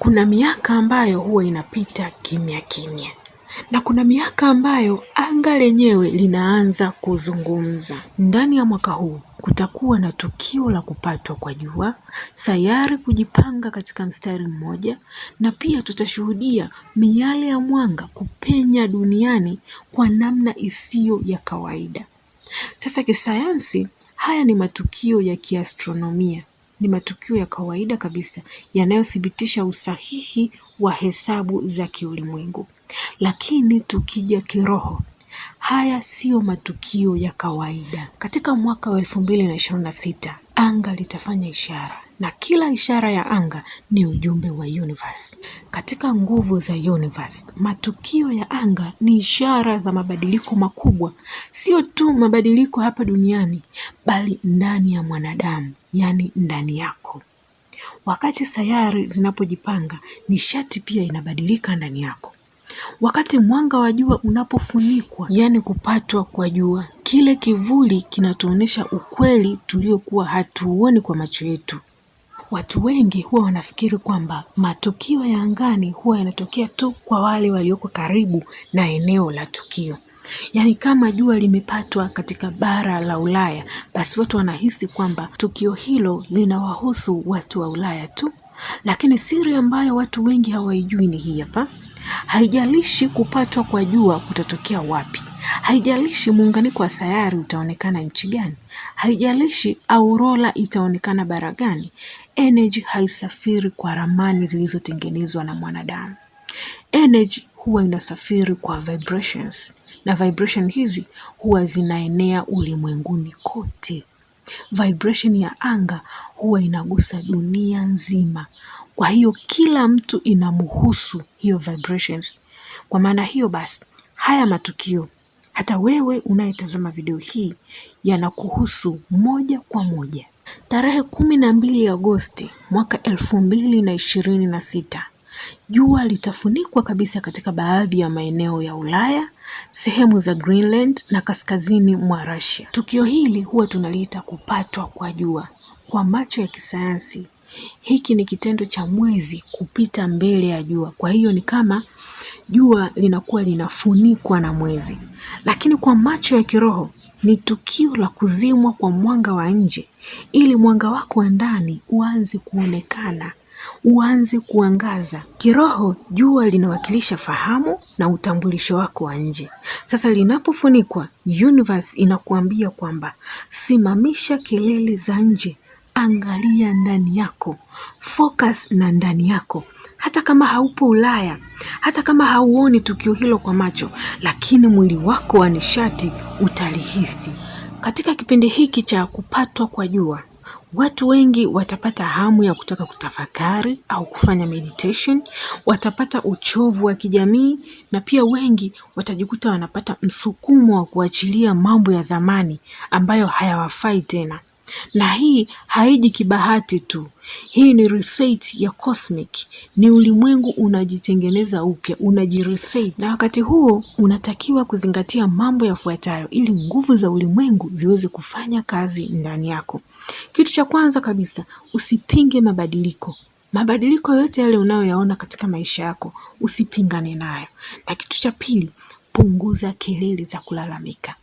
Kuna miaka ambayo huwa inapita kimya kimya, na kuna miaka ambayo anga lenyewe linaanza kuzungumza. Ndani ya mwaka huu kutakuwa na tukio la kupatwa kwa jua, sayari kujipanga katika mstari mmoja, na pia tutashuhudia miale ya mwanga kupenya duniani kwa namna isiyo ya kawaida. Sasa kisayansi, haya ni matukio ya kiastronomia. Ni matukio ya kawaida kabisa yanayothibitisha usahihi wa hesabu za kiulimwengu. Lakini tukija kiroho, haya siyo matukio ya kawaida. Katika mwaka wa 2026, anga litafanya ishara, na kila ishara ya anga ni ujumbe wa universe. Katika nguvu za universe, matukio ya anga ni ishara za mabadiliko makubwa, sio tu mabadiliko hapa duniani, bali ndani ya mwanadamu, yani ndani yako. Wakati sayari zinapojipanga, nishati pia inabadilika ndani yako. Wakati mwanga wa jua unapofunikwa, yani kupatwa kwa jua, kile kivuli kinatuonesha ukweli tuliokuwa hatuoni kwa macho yetu. Watu wengi huwa wanafikiri kwamba matukio ya angani huwa yanatokea tu kwa wale walioko karibu na eneo la tukio. Yaani kama jua limepatwa katika bara la Ulaya, basi watu wanahisi kwamba tukio hilo linawahusu watu wa Ulaya tu. Lakini siri ambayo watu wengi hawaijui ni hii hapa. Haijalishi kupatwa kwa jua kutatokea wapi. Haijalishi muunganiko wa sayari utaonekana nchi gani. Haijalishi aurora itaonekana bara gani. Energy haisafiri kwa ramani zilizotengenezwa na mwanadamu. Energy huwa inasafiri kwa vibrations, na vibration hizi huwa zinaenea ulimwenguni kote. Vibration ya anga huwa inagusa dunia nzima. Kwa hiyo kila mtu inamhusu hiyo vibrations. Kwa maana hiyo basi, haya matukio, hata wewe unayetazama video hii, yanakuhusu moja kwa moja. Tarehe 12 Agosti mwaka 2026, jua litafunikwa kabisa katika baadhi ya maeneo ya Ulaya, sehemu za Greenland na kaskazini mwa Russia. Tukio hili huwa tunaliita kupatwa kwa jua. Kwa macho ya kisayansi, hiki ni kitendo cha mwezi kupita mbele ya jua. Kwa hiyo ni kama jua linakuwa linafunikwa na mwezi. Lakini kwa macho ya kiroho, ni tukio la kuzimwa kwa mwanga wa nje ili mwanga wako wa ndani uanze kuonekana, uanze kuangaza. Kiroho, jua linawakilisha fahamu na utambulisho wako wa nje. Sasa linapofunikwa, universe inakuambia kwamba simamisha kelele za nje, angalia ndani yako, focus na ndani yako. Hata kama haupo Ulaya, hata kama hauoni tukio hilo kwa macho, lakini mwili wako wa nishati utalihisi. Katika kipindi hiki cha kupatwa kwa jua, watu wengi watapata hamu ya kutaka kutafakari au kufanya meditation, watapata uchovu wa kijamii, na pia wengi watajikuta wanapata msukumo wa kuachilia mambo ya zamani ambayo hayawafai tena. Na hii haiji kibahati tu. Hii ni reset ya cosmic. Ni ulimwengu unajitengeneza upya, unajireset. Na wakati huo unatakiwa kuzingatia mambo yafuatayo ili nguvu za ulimwengu ziweze kufanya kazi ndani yako. Kitu cha kwanza kabisa, usipinge mabadiliko. Mabadiliko yote yale unayoyaona katika maisha yako, usipingane nayo. Na kitu cha pili, punguza kelele za kulalamika.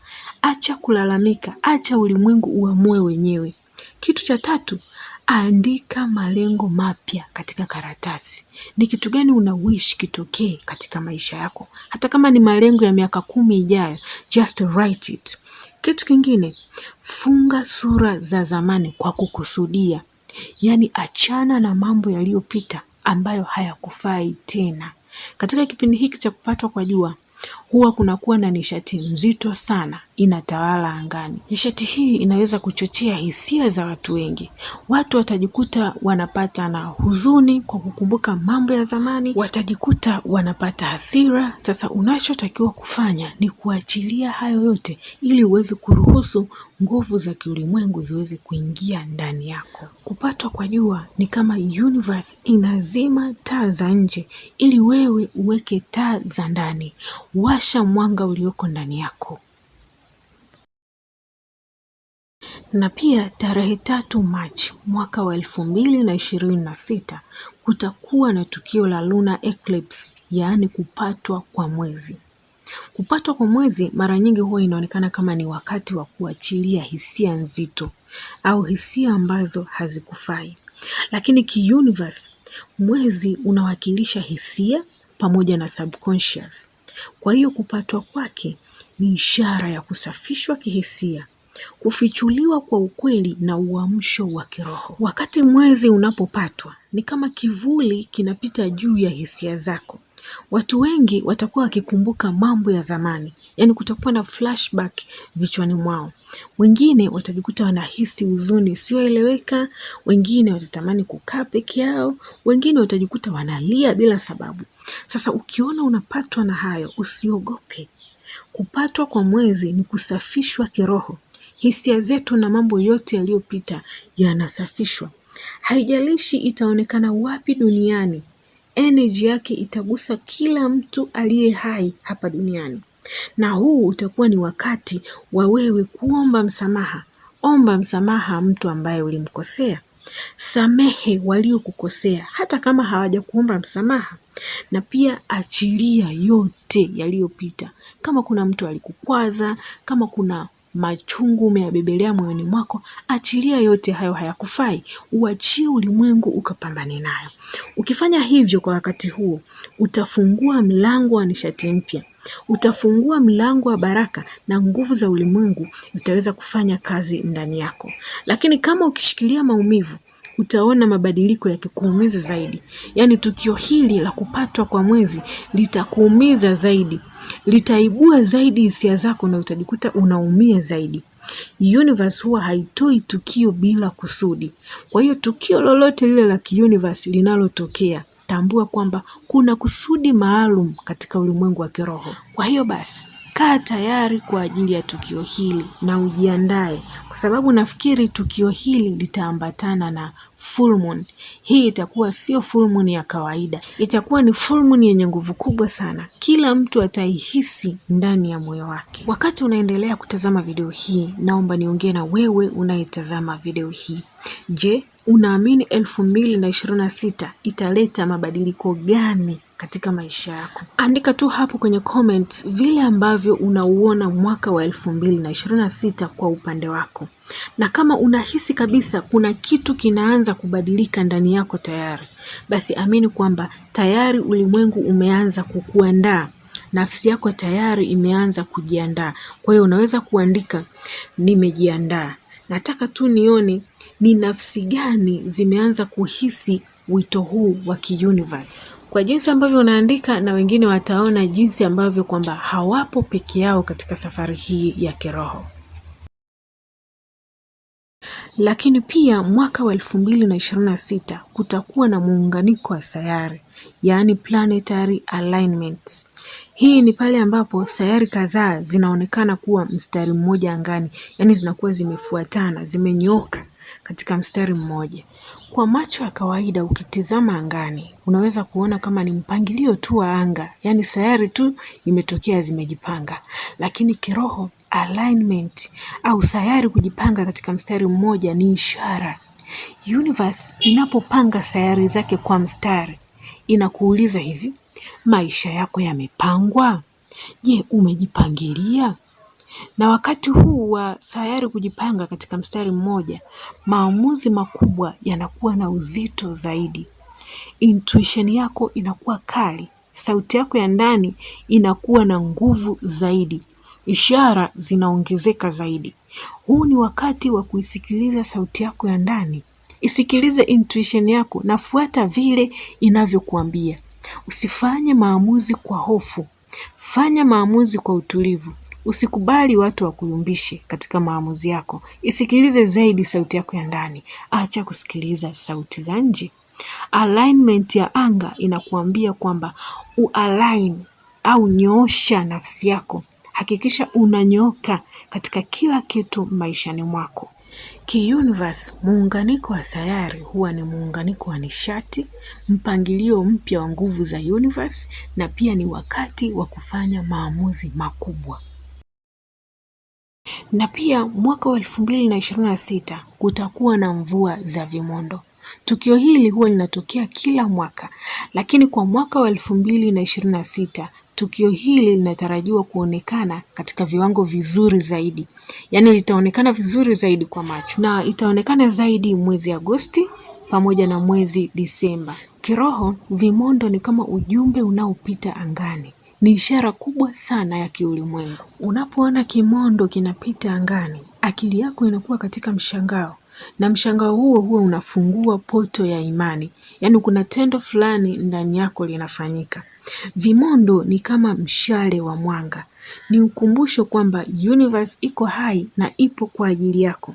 Acha kulalamika, acha ulimwengu uamue wenyewe. Kitu cha tatu, andika malengo mapya katika karatasi. Ni kitu gani una wish kitokee katika maisha yako? Hata kama ni malengo ya miaka 10 ijayo, just write it. Kitu kingine, funga sura za zamani kwa kukusudia. Yaani achana na mambo yaliyopita ambayo hayakufai tena. Katika kipindi hiki cha kupatwa kwa jua, huwa kunakuwa na nishati nzito sana inatawala angani. Nishati hii inaweza kuchochea hisia za watu wengi. Watu watajikuta wanapata na huzuni kwa kukumbuka mambo ya zamani, watajikuta wanapata hasira. Sasa unachotakiwa kufanya ni kuachilia hayo yote ili uweze kuruhusu nguvu za kiulimwengu ziweze kuingia ndani yako. Kupatwa kwa jua ni kama universe inazima taa za nje ili wewe uweke taa za ndani. Washa mwanga ulioko ndani yako. Na pia tarehe 3 Machi mwaka wa 2026 kutakuwa na tukio la lunar eclipse, yaani kupatwa kwa mwezi. Kupatwa kwa mwezi mara nyingi huwa inaonekana kama ni wakati wa kuachilia hisia nzito au hisia ambazo hazikufai. Lakini ki-universe, mwezi unawakilisha hisia pamoja na subconscious. Kwa hiyo kupatwa kwake ni ishara ya kusafishwa kihisia, kufichuliwa kwa ukweli na uamsho wa kiroho. Wakati mwezi unapopatwa, ni kama kivuli kinapita juu ya hisia zako. Watu wengi watakuwa wakikumbuka mambo ya zamani, yaani kutakuwa na flashback vichwani mwao. Wengine watajikuta wanahisi huzuni isiyoeleweka, wengine watatamani kukaa peke yao, wengine watajikuta wanalia bila sababu. Sasa ukiona unapatwa na hayo, usiogope. Kupatwa kwa mwezi ni kusafishwa kiroho. Hisia zetu na mambo yote yaliyopita yanasafishwa. Haijalishi itaonekana wapi duniani, energy yake itagusa kila mtu aliye hai hapa duniani. Na huu utakuwa ni wakati wa wewe kuomba msamaha. Omba msamaha mtu ambaye ulimkosea. Samehe waliokukosea hata kama hawajakuomba msamaha. Na pia achilia yote yaliyopita. Kama kuna mtu alikukwaza, kama kuna machungu umeyabebelea moyoni mwako, achilia yote hayo, hayakufai. Uachie ulimwengu ukapambane nayo. Ukifanya hivyo kwa wakati huo, utafungua mlango wa nishati mpya. Utafungua mlango wa baraka na nguvu za ulimwengu zitaweza kufanya kazi ndani yako. Lakini kama ukishikilia maumivu, utaona mabadiliko yakikuumiza zaidi. Yaani tukio hili la kupatwa kwa mwezi litakuumiza zaidi, litaibua zaidi hisia zako na utajikuta unaumia zaidi. Universe huwa haitoi tukio bila kusudi. Kwa hiyo tukio lolote lile la ki-universe linalotokea, tambua kwamba kuna kusudi maalum katika ulimwengu wa kiroho. Kwa hiyo basi, kaa tayari kwa ajili ya tukio hili na ujiandae, kwa sababu nafikiri tukio hili litaambatana na full moon. Hii itakuwa sio full moon ya kawaida, itakuwa ni full moon yenye nguvu kubwa sana. Kila mtu ataihisi ndani ya moyo wake. Wakati unaendelea kutazama video hii, naomba niongee na wewe unayetazama video hii. Je, unaamini 2026 italeta mabadiliko gani katika maisha yako? Andika tu hapo kwenye comments vile ambavyo unauona mwaka wa 2026 kwa upande wako. Na kama unahisi kabisa kuna kitu kinaanza kubadilika ndani yako tayari, basi amini kwamba tayari ulimwengu umeanza kukuandaa. Nafsi yako tayari imeanza kujiandaa. Kwa hiyo unaweza kuandika, nimejiandaa. Nataka tu nione ni nafsi gani zimeanza kuhisi wito huu wa ki-universe. Kwa jinsi ambavyo unaandika, na wengine wataona jinsi ambavyo kwamba hawapo peke yao katika safari hii ya kiroho. Lakini pia mwaka wa 2026 kutakuwa na muunganiko wa sayari, yaani planetary alignments. Hii ni pale ambapo sayari kadhaa zinaonekana kuwa mstari mmoja angani, yaani zinakuwa zimefuatana, zimenyoka katika mstari mmoja. Kwa macho ya kawaida ukitizama angani, unaweza kuona kama ni mpangilio tu wa anga, yaani sayari tu imetokea zimejipanga. Lakini kiroho, alignment au sayari kujipanga katika mstari mmoja ni ishara. Universe inapopanga sayari zake kwa mstari, inakuuliza hivi, maisha yako yamepangwa? Je, umejipangilia? Na wakati huu wa sayari kujipanga katika mstari mmoja, maamuzi makubwa yanakuwa na uzito zaidi. Intuition yako inakuwa kali, sauti yako ya ndani inakuwa na nguvu zaidi, ishara zinaongezeka zaidi. Huu ni wakati wa kuisikiliza sauti yako ya ndani. Isikilize intuition yako na fuata vile inavyokuambia. Usifanye maamuzi kwa hofu, fanya maamuzi kwa utulivu. Usikubali watu wakuyumbishe katika maamuzi yako. Isikilize zaidi sauti yako ya ndani. Acha kusikiliza sauti za nje. Alignment ya anga inakuambia kwamba ualign au nyoosha nafsi yako. Hakikisha unanyoka katika kila kitu maishani mwako. Ki-universe, muunganiko wa sayari huwa ni muunganiko wa nishati, mpangilio mpya wa nguvu za universe, na pia ni wakati wa kufanya maamuzi makubwa. Na pia mwaka wa 2026 kutakuwa na mvua za vimondo. Tukio hili huwa linatokea kila mwaka, lakini kwa mwaka wa 2026 tukio hili linatarajiwa kuonekana katika viwango vizuri zaidi. Yaani litaonekana vizuri zaidi kwa macho, na itaonekana zaidi mwezi Agosti pamoja na mwezi Disemba. Kiroho, vimondo ni kama ujumbe unaopita angani. Ni ishara kubwa sana ya kiulimwengu. Unapoona kimondo kinapita angani, akili yako inakuwa katika mshangao, na mshangao huo unafungua poto ya imani. Yaani kuna tendo fulani ndani yako linafanyika. Vimondo ni kama mshale wa mwanga. Ni ukumbusho kwamba universe iko hai na ipo kwa ajili yako.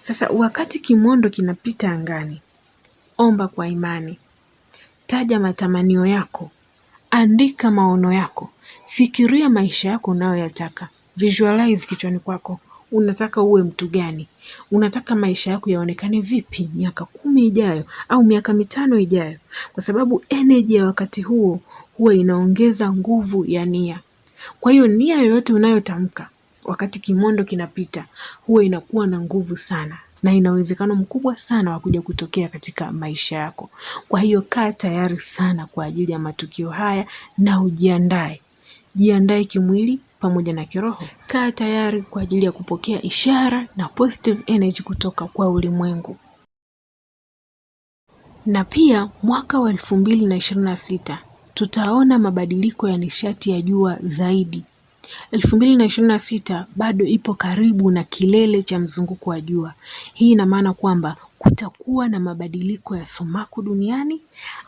Sasa wakati kimondo kinapita angani, omba kwa imani. Taja matamanio yako. Andika maono yako. Fikiria maisha yako unayoyataka. Visualize kichwani kwako. Unataka uwe mtu gani? Unataka maisha yako yaonekane vipi miaka 10 ijayo au miaka 5 ijayo? Kwa sababu energy ya wakati huo huwa inaongeza nguvu ya nia. Kwa hiyo nia yoyote unayotamka wakati kimondo kinapita huwa inakuwa na nguvu sana, na ina uwezekano mkubwa sana wa kuja kutokea katika maisha yako. Kwa hiyo kaa tayari sana kwa ajili ya matukio haya na ujiandae. Jiandae kimwili pamoja na kiroho. Kaa tayari kwa ajili ya kupokea ishara na positive energy kutoka kwa ulimwengu. Na pia mwaka wa 2026 tutaona mabadiliko ya nishati ya jua zaidi. 2026 bado ipo karibu na kilele cha mzunguko wa jua. Hii ina maana kwamba kutakuwa na mabadiliko ya sumaku duniani.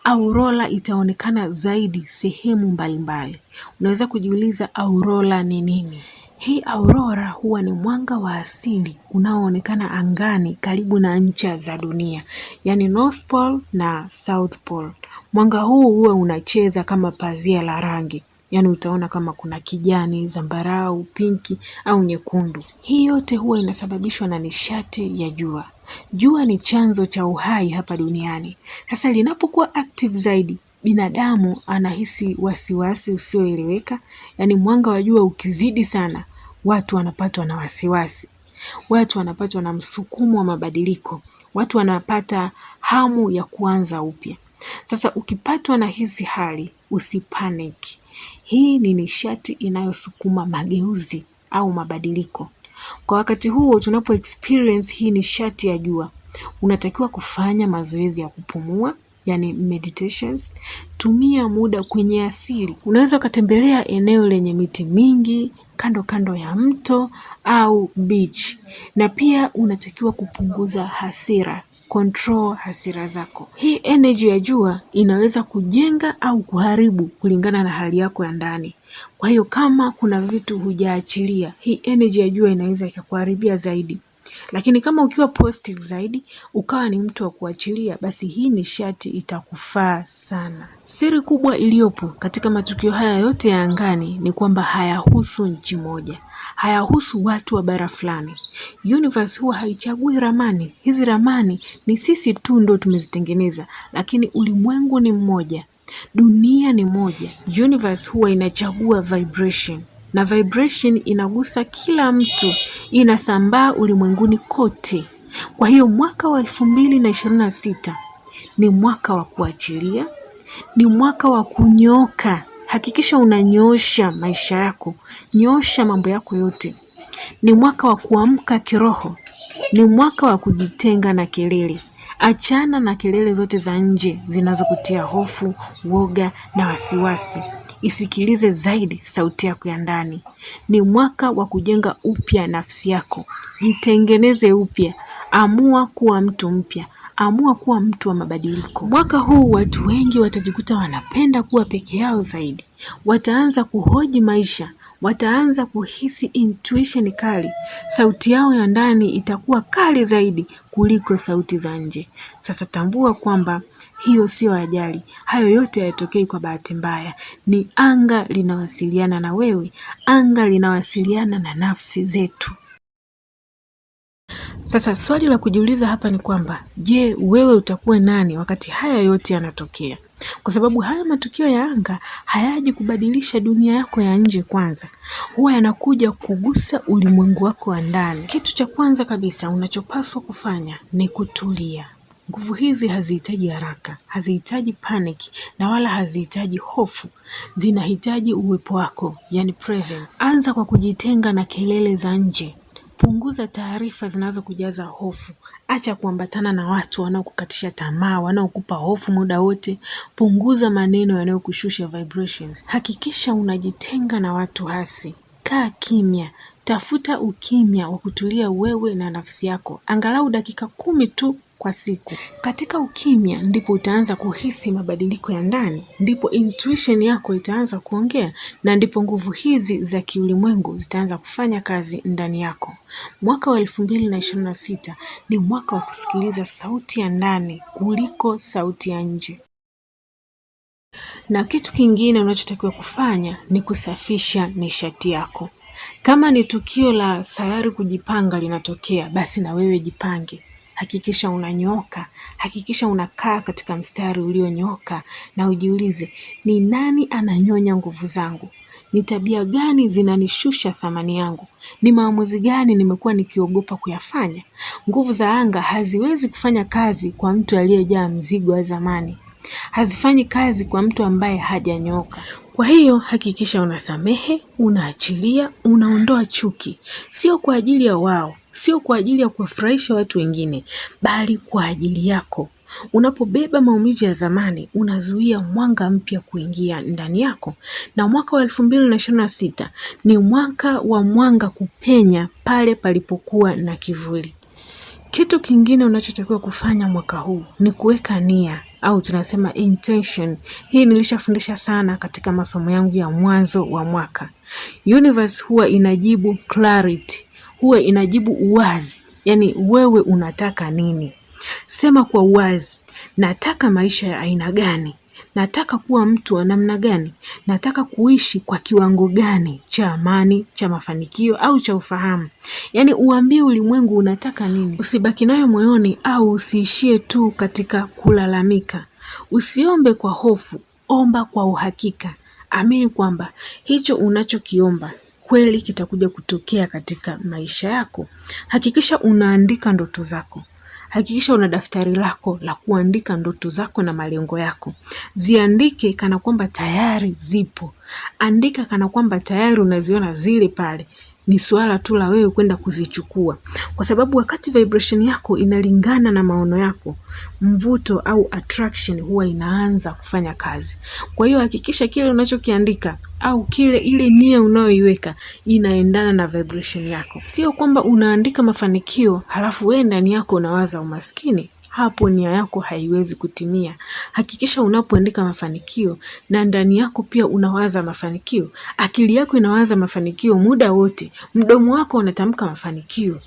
Aurora itaonekana zaidi sehemu mbalimbali. Unaweza kujiuliza aurora ni nini? Hii aurora huwa ni mwanga wa asili unaoonekana angani karibu na ncha za dunia, yaani North Pole na South Pole. Mwanga huu huwa unacheza kama pazia la rangi. Yaani utaona kama kuna kijani, zambarau, pinki au nyekundu. Hii yote huwa inasababishwa na nishati ya jua. Jua ni chanzo cha uhai hapa duniani. Sasa linapokuwa active zaidi, binadamu anahisi wasiwasi usioeleweka. Yaani mwanga wa jua ukizidi sana, watu wanapatwa na wasiwasi. Watu wanapatwa na msukumo wa mabadiliko. Watu wanapata hamu ya kuanza upya. Sasa ukipatwa na hizi hali, usipanic. Hii ni nishati inayosukuma mageuzi au mabadiliko. Kwa wakati huo tunapo experience hii nishati ya jua, unatakiwa kufanya mazoezi ya kupumua, yani meditations. Tumia muda kwenye asili. Unaweza ukatembelea eneo lenye miti mingi, kando kando ya mto au beach. Na pia unatakiwa kupunguza hasira. Control hasira zako. Hii energy ya jua inaweza kujenga au kuharibu kulingana na hali yako ya ndani. Kwa hiyo kama kuna vitu hujaachilia, hii energy ya jua inaweza ikakuharibia zaidi. Lakini kama ukiwa positive zaidi, ukawa ni mtu wa kuachilia, basi hii nishati itakufaa sana. Siri kubwa iliyopo katika matukio haya yote ya angani ni kwamba hayahusu nchi moja. Hayahusu watu wa bara fulani. Universe huwa haichagui ramani. Hizi ramani ni sisi tu ndo tumezitengeneza, lakini ulimwengu ni mmoja. Dunia ni moja. Universe huwa inachagua vibration. Na vibration inagusa kila mtu, inasambaa ulimwenguni kote. Kwa hiyo mwaka wa 2026 ni mwaka wa kuachilia, ni mwaka wa kunyooka. Hakikisha unanyoosha maisha yako, nyoosha mambo yako yote. Ni mwaka wa kuamka kiroho, ni mwaka wa kujitenga na kelele. Achana na kelele zote za nje zinazokutia hofu, woga na wasiwasi. Isikilize zaidi sauti yako ya ndani. Ni mwaka wa kujenga upya nafsi yako. Jitengeneze upya. Amua kuwa mtu mpya. Amua kuwa mtu wa mabadiliko. Mwaka huu watu wengi watajikuta wanapenda kuwa peke yao zaidi. Wataanza kuhoji maisha. Wataanza kuhisi intuition kali. Sauti yao ya ndani itakuwa kali zaidi kuliko sauti za nje. Sasa tambua kwamba hiyo sio ajali. Hayo yote hayatokei kwa bahati mbaya. Ni anga linawasiliana na wewe. Anga linawasiliana na nafsi zetu. Sasa swali la kujiuliza hapa ni kwamba, je, wewe utakuwa nani wakati haya yote yanatokea? kwa sababu haya matukio ya anga hayaji kubadilisha dunia yako ya nje kwanza, huwa yanakuja kugusa ulimwengu wako wa ndani. Kitu cha kwanza kabisa unachopaswa kufanya ni kutulia. Nguvu hizi hazihitaji haraka, hazihitaji panic na wala hazihitaji hofu. Zinahitaji uwepo wako, yani presence. Anza kwa kujitenga na kelele za nje. Punguza taarifa zinazokujaza hofu. Acha kuambatana na watu wanaokukatisha tamaa, wanaokupa hofu muda wote. Punguza maneno yanayokushusha vibrations. Hakikisha unajitenga na watu hasi. Kaa kimya. Tafuta ukimya wa kutulia wewe na nafsi yako, angalau dakika 10 tu kwa siku. Katika ukimya ndipo utaanza kuhisi mabadiliko ya ndani, ndipo intuition yako itaanza kuongea, na ndipo nguvu hizi za kiulimwengu zitaanza kufanya kazi ndani yako. Mwaka wa 2026 ni mwaka wa kusikiliza sauti ya ndani kuliko sauti ya nje. Na kitu kingine unachotakiwa kufanya ni kusafisha nishati yako. Kama ni tukio la sayari kujipanga linatokea, basi na wewe jipange. Hakikisha unanyooka, hakikisha unakaa katika mstari ulionyooka na ujiulize, ni nani ananyonya nguvu zangu? Ni tabia gani zinanishusha thamani yangu? Ni maamuzi gani nimekuwa nikiogopa kuyafanya? Nguvu za anga haziwezi kufanya kazi kwa mtu aliyejaa mzigo wa zamani. Hazifanyi kazi kwa mtu ambaye hajanyooka. Kwa hiyo hakikisha unasamehe, unaachilia, unaondoa chuki. Sio kwa ajili ya wao, sio kwa ajili ya kuwafurahisha watu wengine, bali kwa ajili yako. Unapobeba maumivu ya zamani, unazuia mwanga mpya kuingia ndani yako. Na mwaka wa 2026 ni mwaka wa mwanga kupenya pale palipokuwa na kivuli. Kitu kingine unachotakiwa kufanya mwaka huu ni kuweka nia, au tunasema intention. Hii nilishafundisha sana katika masomo yangu ya mwanzo wa mwaka. Universe huwa inajibu clarity, huwa inajibu uwazi. Yani wewe unataka nini? Sema kwa uwazi, nataka maisha ya aina gani? Nataka kuwa mtu wa namna gani? Nataka kuishi kwa kiwango gani cha amani, cha mafanikio au cha ufahamu? Yani uambie ulimwengu unataka nini. Usibaki nayo moyoni au usiishie tu katika kulalamika. Usiombe kwa hofu, omba kwa uhakika. Amini kwamba hicho unachokiomba kweli kitakuja kutokea katika maisha yako. Hakikisha unaandika ndoto zako. Hakikisha una daftari lako la kuandika ndoto zako na malengo yako. Ziandike kana kwamba tayari zipo. Andika kana kwamba tayari unaziona zile pale. Ni swala tu la wewe kwenda kuzichukua. Kwa sababu wakati vibration yako inalingana na maono yako, mvuto au attraction huwa inaanza kufanya kazi. Kwa hiyo hakikisha kile unachokiandika au ile nia unayoiweka inaendana na vibration yako. Sio kwamba unaandika mafanikio halafu wewe ndani yako unawaza umaskini. Hapo nia yako haiwezi kutimia. Hakikisha unapoandika mafanikio na ndani yako pia unawaza mafanikio. Akili yako inawaza mafanikio muda wote. Mdomo wako unatamka mafanikio.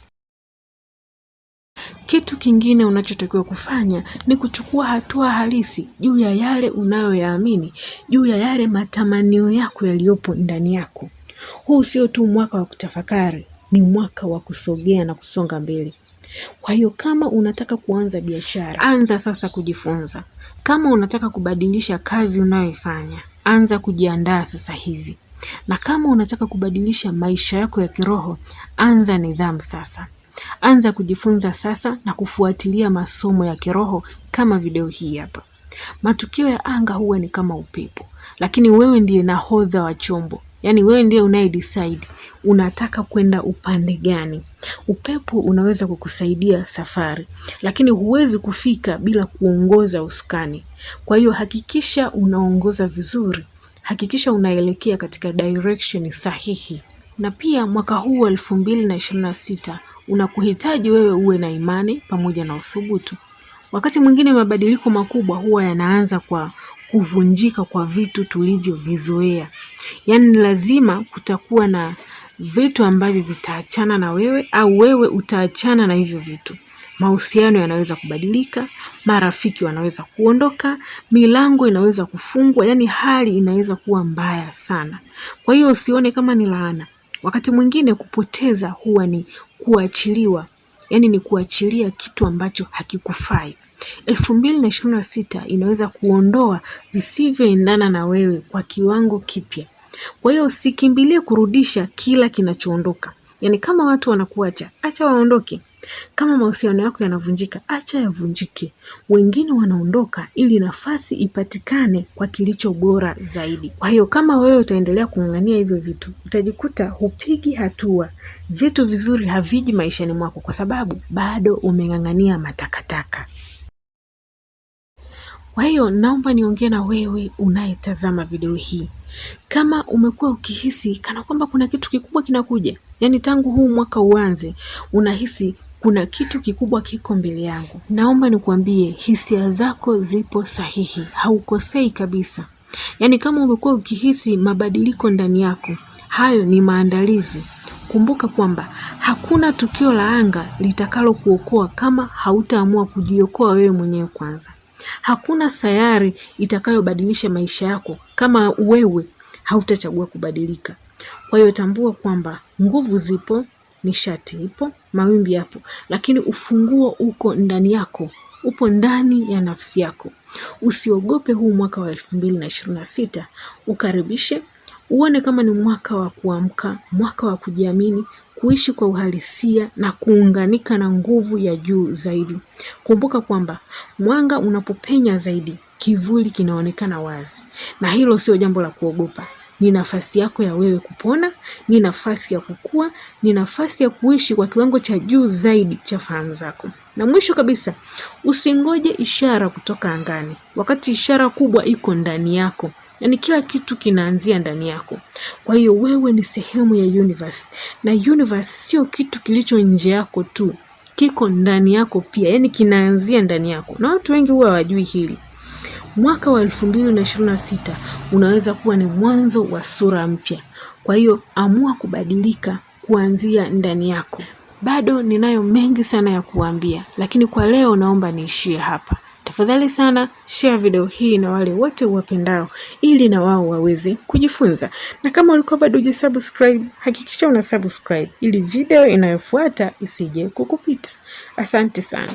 Kitu kingine unachotakiwa kufanya ni kuchukua hatua halisi juu ya yale unayoyaamini, juu ya yale matamanio yako yaliyopo ndani yako. Huu sio tu mwaka wa kutafakari, ni mwaka wa kusogea na kusonga mbele. Kwa hiyo kama unataka kuanza biashara, anza sasa kujifunza. Kama unataka kubadilisha kazi unayoifanya, anza kujiandaa sasa hivi. Na kama unataka kubadilisha maisha yako ya kiroho, anza nidhamu sasa. Anza kujifunza sasa na kufuatilia masomo ya kiroho kama video hii hapa. Matukio ya anga huwa ni kama upepo, lakini wewe ndiye nahodha wa chombo. Yani wewe ndiye unayedecide unataka kwenda upande gani. Upepo unaweza kukusaidia safari, lakini huwezi kufika bila kuongoza usukani. Kwa hiyo hakikisha unaongoza vizuri. Hakikisha unaelekea katika direction sahihi. Na pia mwaka huu wa 2026 unakuhitaji wewe uwe na imani pamoja na uthubutu. Wakati mwingine mabadiliko makubwa huwa yanaanza kwa kuvunjika kwa vitu tulivyovizoea. Yani lazima kutakuwa na vitu ambavyo vitaachana na wewe au wewe utaachana na hivyo vitu. Mahusiano yanaweza kubadilika, marafiki wanaweza kuondoka, milango inaweza kufungwa, yani hali inaweza kuwa mbaya sana. Kwa hiyo usione kama ni laana. Wakati mwingine kupoteza huwa ni kuachiliwa. yaani ni kuachilia kitu ambacho hakikufai. 2026 inaweza kuondoa visivyoendana na wewe kwa kiwango kipya. Kwa hiyo usikimbilie kurudisha kila kinachoondoka. Yaani kama watu wanakuacha, acha waondoke. Kama mahusiano yako yanavunjika, acha yavunjike. Wengine wanaondoka ili nafasi ipatikane kwa kilicho bora zaidi. Kwa hiyo kama wewe utaendelea kung'ang'ania hivyo vitu, utajikuta hupigi hatua. Vitu vizuri haviji maishani mwako kwa sababu bado umeng'ang'ania matakataka. Kwa hiyo naomba niongee na wewe unayetazama video hii. Kama umekuwa ukihisi kana kwamba kuna kitu kikubwa kinakuja, yaani tangu huu mwaka uanze, unahisi kuna kitu kikubwa kiko mbele yangu, naomba nikuambie hisia zako zipo sahihi, haukosei kabisa. Yaani kama umekuwa ukihisi mabadiliko ndani yako, hayo ni maandalizi. Kumbuka kwamba hakuna tukio la anga litakalo kuokoa kama hautaamua kujiokoa wewe mwenyewe kwanza. Hakuna sayari itakayobadilisha maisha yako kama wewe hautachagua kubadilika. Kwa hiyo tambua kwamba nguvu zipo, nishati ipo, mawimbi yapo, lakini ufunguo uko ndani yako, upo ndani ya nafsi yako. Usiogope huu mwaka wa 2026, ukaribishe, uone kama ni mwaka wa kuamka, mwaka wa kujiamini, kuishi kwa uhalisia na kuunganika na nguvu ya juu zaidi. Kumbuka kwamba mwanga unapopenya zaidi, kivuli kinaonekana wazi. Na hilo sio jambo la kuogopa. Ni nafasi yako ya wewe kupona, ni nafasi ya kukua, ni nafasi ya kuishi kwa kiwango cha juu zaidi cha fahamu zako. Na mwisho kabisa, usingoje ishara kutoka angani, wakati ishara kubwa iko ndani yako. Yaani kila kitu kinaanzia ndani yako. Kwa hiyo wewe ni sehemu ya universe, na universe sio kitu kilicho nje yako tu, kiko ndani yako pia, yaani kinaanzia ndani yako. Na watu wengi huwa hawajui hili. Mwaka wa 2026 unaweza kuwa ni mwanzo wa sura mpya. Kwa hiyo amua kubadilika kuanzia ndani yako. Bado ninayo mengi sana ya kuambia, lakini kwa leo naomba niishie hapa. Tafadhali sana share video hii na wale wote uwapendao ili na wao waweze kujifunza. Na kama ulikuwa bado hujasubscribe, hakikisha una subscribe ili video inayofuata isije kukupita. Asante sana.